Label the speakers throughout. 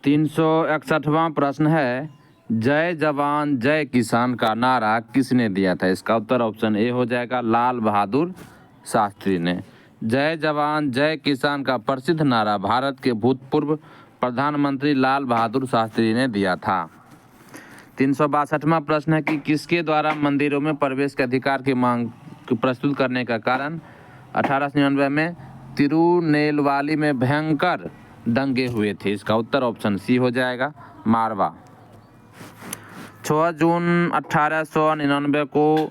Speaker 1: 361वां प्रश्न है, जय जवान जय किसान का नारा किसने दिया था? इसका उत्तर ऑप्शन ए हो जाएगा लाल बहादुर शास्त्री ने। जय जवान जय किसान का प्रसिद्ध नारा भारत के भूतपूर्व प्रधानमंत्री लाल बहादुर शास्त्री ने दिया था। 362वां प्रश्न है कि किसके द्वारा मंदिरों में प्रवेश के अधिकार की मांग प्रस्तुत करने का कारण 1899 में तिरुनेलवाली में भयंकर दंगे हुए थे? इसका उत्तर ऑप्शन सी हो जाएगा मारवा। 6 जून 1899 को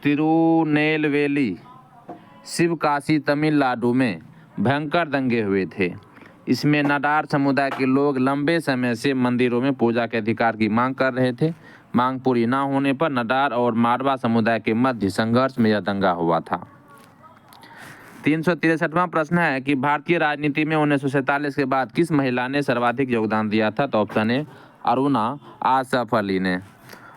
Speaker 1: तिरुनेलवेली शिवकाशी तमिलनाडु में भयंकर दंगे हुए थे। इसमें नाडार समुदाय के लोग लंबे समय से मंदिरों में पूजा के अधिकार की मांग कर रहे थे। मांग पूरी न होने पर नाडार और मारवा समुदाय के मध्य संघर्ष में यह दंगा हुआ था। 363वां प्रश्न है कि भारतीय राजनीति में 1947 के बाद किस महिला ने सर्वाधिक योगदान दिया था? तो ऑप्शन ए अरुणा आसफ अली ने।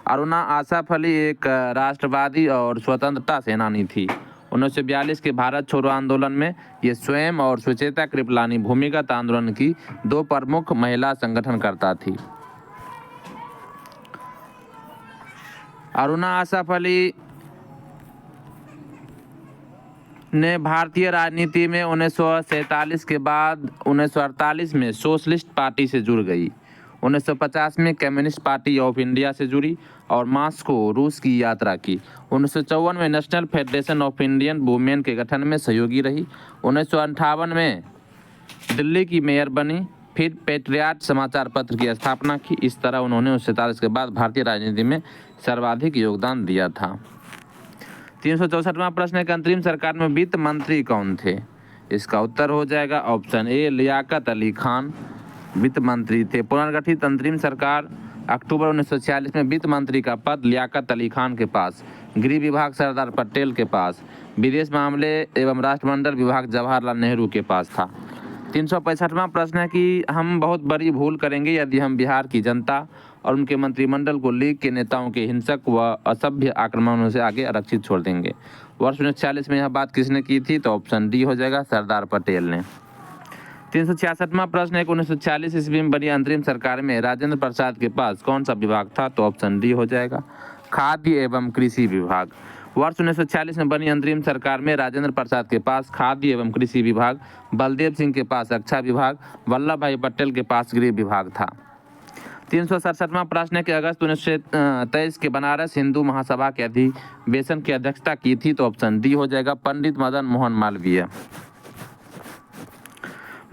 Speaker 1: अरुणा आसफ अली एक राष्ट्रवादी और स्वतंत्रता सेनानी थी। 1942 के भारत छोड़ो आंदोलन में ये स्वयं और सुचेता कृपलानी भूमिगत आंदोलन की दो प्रमुख महिला संगठनकर्ता थी। अरुणा आसफ अली ने भारतीय राजनीति में 1947 के बाद 1948 में सोशलिस्ट पार्टी से जुड़ गई। 1950 में कम्युनिस्ट पार्टी ऑफ इंडिया से जुड़ी और मॉस्को रूस की यात्रा की। 1954 में national federation of Indian women के गठन में सहयोगी रही। 1958 में दिल्ली की मेयर बनी, फिर पेट्रियाट समाचार पत्र की स्थापना की। इस तरह उन्होंने 1947 के बाद भारतीय राजनीति में सर्वाधिक योगदान दिया था। 364वां प्रश्न है कि अंतरिम सरकार में वित्त मंत्री कौन थे? इसका उत्तर हो जाएगा ऑप्शन ए लियाकत अली खान वित्त मंत्री थे। पुनर्गठित अंतरिम सरकार अक्टूबर 1946 में वित्त मंत्री का पद लियाकत अली खान के पास, गृह विभाग सरदार पटेल के पास, विदेश मामले एवं राष्ट्रमंडल विभाग जवाहरलाल नेहरू के पास था। 365वां प्रश्न है कि हम बहुत बड़ी भूल करेंगे यदि हम बिहार की जनता और उनके मंत्रिमंडल को लीग के नेताओं के हिंसक व असभ्य आक्रमणों से आगे आरक्षित छोड़ देंगे। वर्ष 1946 में यह बात किसने की थी? तो ऑप्शन डी हो जाएगा सरदार पटेल ने। 366वां प्रश्न है कि 1946 ईस्वी में बनी अंतरिम सरकार में राजेंद्र प्रसाद के पास कौन सा विभाग था? तो ऑप्शन डी हो जाएगा खाद्य एवं कृषि विभाग। वर्ष 1946 में बनी अंतरिम सरकार में राजेंद्र प्रसाद के पास खाद्य एवं कृषि विभाग, बलदेव सिंह के पास रक्षा विभाग, वल्लभ भाई पटेल के पास गृह विभाग था। 367वां प्रश्न है कि अगस्त 1923 के बनारस हिंदू महासभा के अधिवेशन की अध्यक्षता की थी? तो ऑप्शन डी हो जाएगा पंडित मदन मोहन मालवीय।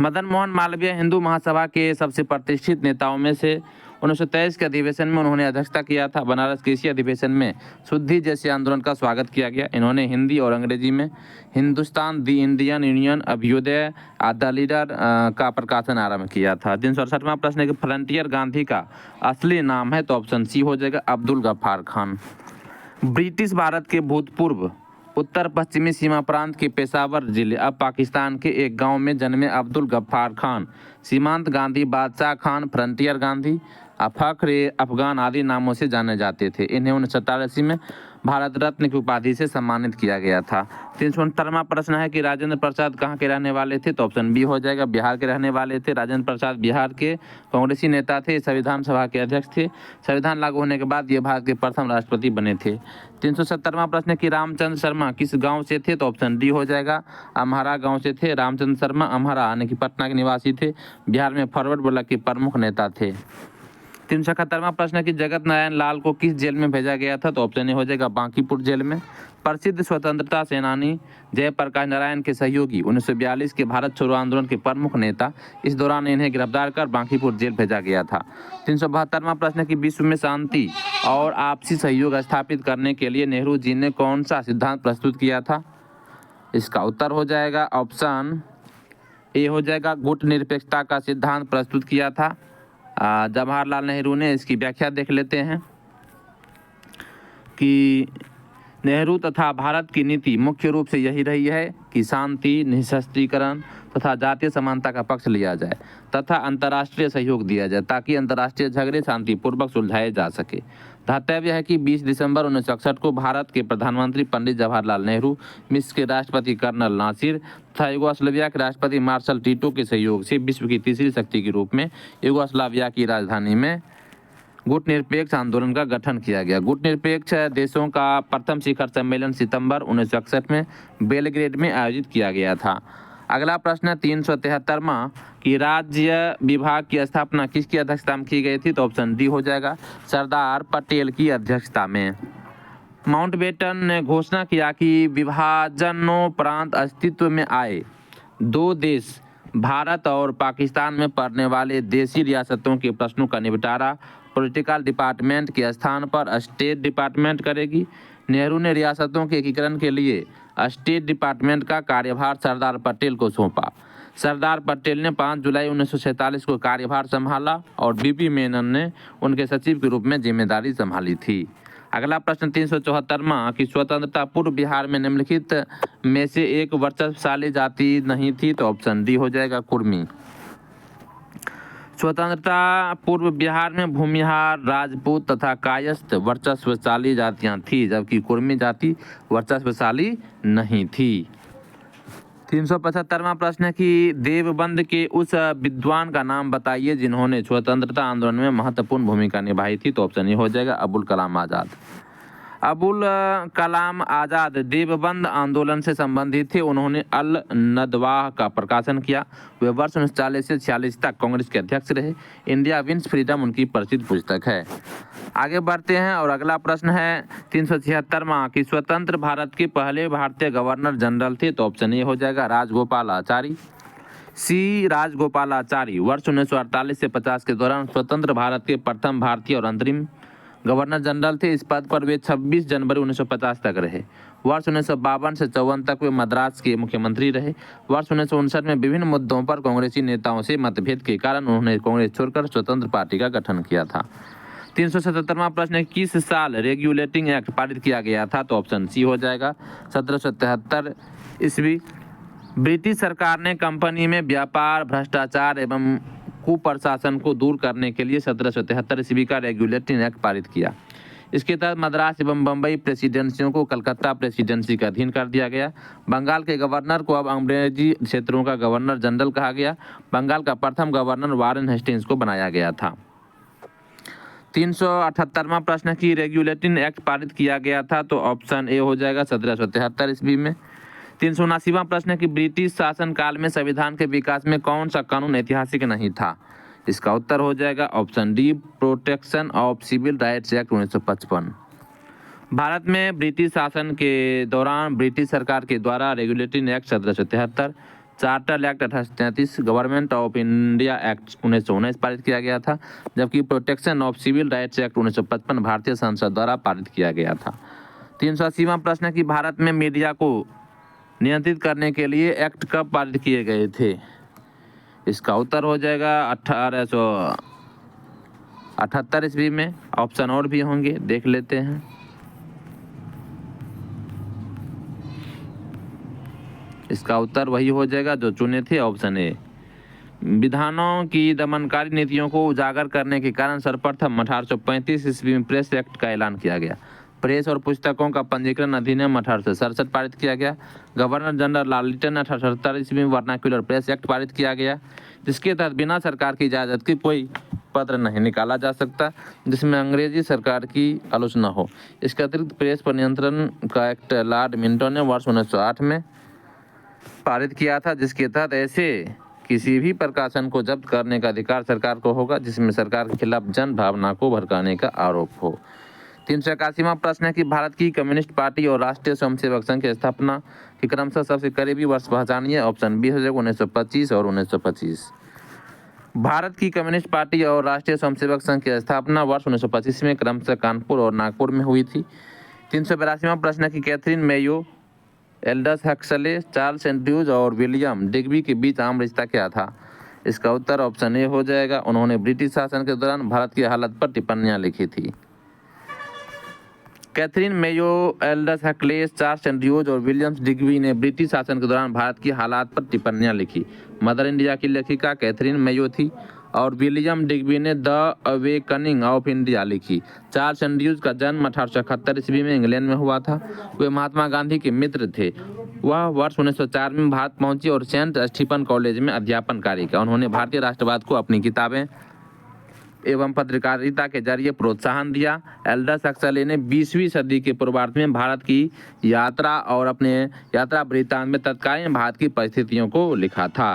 Speaker 1: मदन मोहन मालवीय हिंदू महासभा के सबसे प्रतिष्ठित नेताओं में से 1923 के अधिवेशन में उन्होंने अध्यक्षता किया था। बनारस के इसी अधिवेशन में शुद्धि जैसे आंदोलन का स्वागत किया गया। इन्होंने हिंदी और अंग्रेजी में Hindustan the Indian Union Abhyudaya the Leader का प्रकाशन आरंभ किया था। 368वां प्रश्न है कि फ्रंटियर गांधी का असली नाम है? तो ऑप्शन सी हो जाएगा अब्दुल गफ्फार खान। ब्रिटिश भारत के भूतपूर्व उत्तर पश्चिमी सीमा प्रांत के पेशावर जिले अब पाकिस्तान के एक गांव में जन्मे अब्दुल गफ्फार खान सीमांत गांधी, बादशाह खान, फ्रंटियर गांधी, फख्र अफगान आदि नामों से जाने जाते थे। इन्हें 1987 में भारत रत्न की उपाधि से सम्मानित किया गया था। 369वां प्रश्न है कि राजेंद्र प्रसाद कहाँ के रहने वाले थे? तो ऑप्शन बी हो जाएगा बिहार के रहने वाले थे। राजेंद्र प्रसाद बिहार के कांग्रेसी नेता थे, संविधान सभा के अध्यक्ष थे। संविधान लागू होने के बाद ये भारत के प्रथम राष्ट्रपति बने थे। 370वां प्रश्न है कि रामचंद्र शर्मा किस गाँव से थे? तो ऑप्शन डी हो जाएगा अम्हारा गाँव से थे। रामचंद्र शर्मा अम्हारा यानी कि पटना के निवासी थे। बिहार में फॉरवर्ड ब्लॉक के प्रमुख नेता थे। 371वां प्रश्न है कि जगत नारायण लाल को किस जेल में भेजा गया था? तो ऑप्शन ए हो जाएगा बांकीपुर जेल में। प्रसिद्ध स्वतंत्रता सेनानी जयप्रकाश नारायण के सहयोगी 1942 के भारत छोड़ो आंदोलन के प्रमुख नेता, इस दौरान इन्हें गिरफ्तार कर बांकीपुर जेल भेजा गया था। 372वां प्रश्न है कि विश्व में शांति और आपसी सहयोग स्थापित करने के लिए नेहरू जी ने कौन सा सिद्धांत प्रस्तुत किया था? इसका उत्तर हो जाएगा ऑप्शन ए हो जाएगा गुटनिरपेक्षता का सिद्धांत प्रस्तुत किया था जवाहरलाल नेहरू ने। इसकी व्याख्या देख लेते हैं कि नेहरू तथा भारत की नीति मुख्य रूप से यही रही है कि शांति, निःशस्त्रीकरण तथा जातीय समानता का पक्ष लिया जाए तथा अंतर्राष्ट्रीय सहयोग दिया जाए ताकि अंतर्राष्ट्रीय झगड़े शांतिपूर्वक सुलझाए जा सके। ध्यातव्य है कि 20 दिसंबर 1961 को भारत के प्रधानमंत्री पंडित जवाहरलाल नेहरू, मिस्र के राष्ट्रपति कर्नल नासिर तथा यूगोस्लाविया के राष्ट्रपति मार्शल टीटो के सहयोग से विश्व की तीसरी शक्ति के रूप में यूगोस्लाविया की राजधानी में गुटनिरपेक्ष आंदोलन का गठन किया गया। गुटनिरपेक्ष देशों का प्रथम शिखर सम्मेलन सितंबर 1961 में बेलग्रेड में आयोजित किया गया था। अगला प्रश्न है 373वां कि राज्य विभाग की स्थापना किसकी अध्यक्षता में की गई थी? तो ऑप्शन डी हो जाएगा, सरदार पटेल की अध्यक्षता में। माउंटबेटन ने घोषणा किया कि विभाजनोपरांत अस्तित्व में आए दो देश भारत और पाकिस्तान में पड़ने वाले देशी रियासतों के प्रश्नों का निपटारा पॉलिटिकल डिपार्टमेंट के स्थान पर स्टेट डिपार्टमेंट करेगी। नेहरू ने रियासतों के एकीकरण के लिए स्टेट डिपार्टमेंट का कार्यभार सरदार पटेल को सौंपा। सरदार पटेल ने 5 जुलाई 1947 को कार्यभार संभाला और बीपी मेनन ने उनके सचिव के रूप में जिम्मेदारी संभाली थी। अगला प्रश्न 374वां कि स्वतंत्रता पूर्व बिहार में निम्नलिखित में से एक वर्चस्वशाली जाति नहीं थी? तो ऑप्शन डी हो जाएगा, कुर्मी। स्वतंत्रता पूर्व बिहार में भूमिहार, राजपूत तथा कायस्थ वर्चस्वशाली जातियां थी, जबकि कुर्मी जाति वर्चस्वशाली नहीं थी। 375वां प्रश्न है कि देवबंद के उस विद्वान का नाम बताइए जिन्होंने स्वतंत्रता आंदोलन में महत्वपूर्ण भूमिका निभाई थी? तो ऑप्शन ए हो जाएगा, अबुल कलाम आज़ाद। अबुल कलाम आज़ाद देवबंद आंदोलन से संबंधित थे। उन्होंने अल नदवाह का प्रकाशन किया। वे वर्ष 1940 से 46 तक कांग्रेस के अध्यक्ष रहे। इंडिया विंस फ्रीडम उनकी प्रसिद्ध पुस्तक है। आगे बढ़ते हैं और अगला प्रश्न है 376वां कि स्वतंत्र भारत के पहले भारतीय गवर्नर जनरल थे? तो ऑप्शन ए हो जाएगा, राजगोपालाचारी। सी राजगोपालाचारी वर्ष 1948 से 50 के दौरान स्वतंत्र भारत के प्रथम भारतीय और अंतरिम गवर्नर जनरल थे। इस पद पर वे 26 जनवरी 1950 तक रहे। वर्ष 1952 से 54 तक वे मद्रास के मुख्यमंत्री रहे। वर्ष 1959 में विभिन्न मुद्दों पर कांग्रेसी नेताओं से मतभेद के कारण उन्होंने कांग्रेस छोड़कर स्वतंत्र पार्टी का गठन किया था। 377वां प्रश्न है, किस साल रेगुलेटिंग एक्ट पारित किया गया था? तो ऑप्शन सी हो जाएगा, 1773 ईस्वी। ब्रिटिश सरकार ने कंपनी में व्यापार, भ्रष्टाचार एवं कुप्रशासन को दूर करने के लिए 1773 ईस्वी का रेगुलेटिंग एक्ट पारित किया। इसके तहत मद्रास एवं बम्बई प्रेसिडेंसियों को कलकत्ता प्रेसिडेंसी का अधीन कर दिया गया। बंगाल के गवर्नर को अब अंग्रेजी क्षेत्रों का गवर्नर जनरल कहा गया। बंगाल का प्रथम गवर्नर वारेन हेस्टिंग्स को बनाया गया था। 378वां प्रश्न की रेगुलेटिंग एक्ट पारित किया गया था? तो ऑप्शन ए हो जाएगा, 1773 ईस्वी में। 379वां प्रश्न है कि ब्रिटिश शासन काल में संविधान के विकास में कौन सा कानून ऐतिहासिक नहीं था? इसका उत्तर हो जाएगा option D, protection of civil rights act 1955। Bharat में ब्रिटिश शासन के दौरान ब्रिटिश सरकार के द्वारा regulating act 1773, charter act 1833, government of India act 1919 पारित किया गया था, जबकि protection of civil rights act 1955 भारतीय संसद द्वारा पारित किया गया था। 380वां प्रश्न है कि भारत में मीडिया को नियंत्रित करने के लिए एक्ट कब पारित किए गए थे? इसका उत्तर हो जाएगा 1878 ईस्वी में। ऑप्शन और भी होंगे, देख लेते हैं। इसका उत्तर वही हो जाएगा जो चुने थे, ऑप्शन ए। विधानों की दमनकारी नीतियों को उजागर करने के कारण सर्वप्रथम 1835 ईस्वी में प्रेस एक्ट का ऐलान किया गया। प्रेस और पुस्तकों का पंजीकरण अधिनियम 1867 पारित किया गया। गवर्नर जनरल लॉर्ड 1878 ईस्वी में वर्नाक्युलर प्रेस एक्ट पारित किया गया, जिसके तहत बिना सरकार की इजाज़त के कोई पत्र नहीं निकाला जा सकता जिसमें अंग्रेजी सरकार की आलोचना हो। इसके अतिरिक्त प्रेस पर नियंत्रण का एक्ट लॉर्ड मिंटो ने वर्ष 1908 में पारित किया था, जिसके तहत ऐसे किसी भी प्रकाशन को जब्त करने का अधिकार सरकार को होगा जिसमें सरकार के खिलाफ जन भावना को भड़काने का आरोप हो। 381वां प्रश्न है कि भारत की कम्युनिस्ट पार्टी और राष्ट्रीय स्वयंसेवक संघ की स्थापना के क्रमशः सबसे करीबी वर्ष पहचानिए। ऑप्शन बी हो जाएगा 1925 और 1925। भारत की कम्युनिस्ट पार्टी और राष्ट्रीय स्वयंसेवक संघ की स्थापना वर्ष 1925 में क्रमशः कानपुर और नागपुर में हुई थी। 382वां प्रश्न है कि Catherine Mayo, Aldous Huxley, Charles Andrews और विलियम डिग्बी के बीच आम रिश्ता क्या था? इसका उत्तर ऑप्शन ए हो जाएगा, उन्होंने ब्रिटिश शासन के दौरान भारत की हालत पर टिप्पणियां लिखी थी। कैथरीन मेयो, एल्डस हक्लेस, चार्ल्स एंड्रयूज और विलियम्स डिग्बी ने ब्रिटिश शासन के दौरान भारत की हालात पर टिप्पणियां लिखी। मदर इंडिया की लेखिका कैथरीन मेयो थी और विलियम डिग्बी ने द अवेकनिंग ऑफ इंडिया लिखी। चार्ल्स एंड्रयूज का जन्म 1871 ईस्वी में इंग्लैंड में हुआ था। वे महात्मा गांधी के मित्र थे। वह वर्ष 1904 में भारत पहुंची और सेंट स्टीफन कॉलेज में अध्यापन कार्य किया। उन्होंने भारतीय राष्ट्रवाद को अपनी किताबें एवं पत्रकारिता के जरिए प्रोत्साहन दिया। एल्डस हक्सले ने 20वीं सदी के पूर्वार्ध में भारत की यात्रा और अपने यात्रा वृत्तांत में तत्कालीन भारत की परिस्थितियों को लिखा था।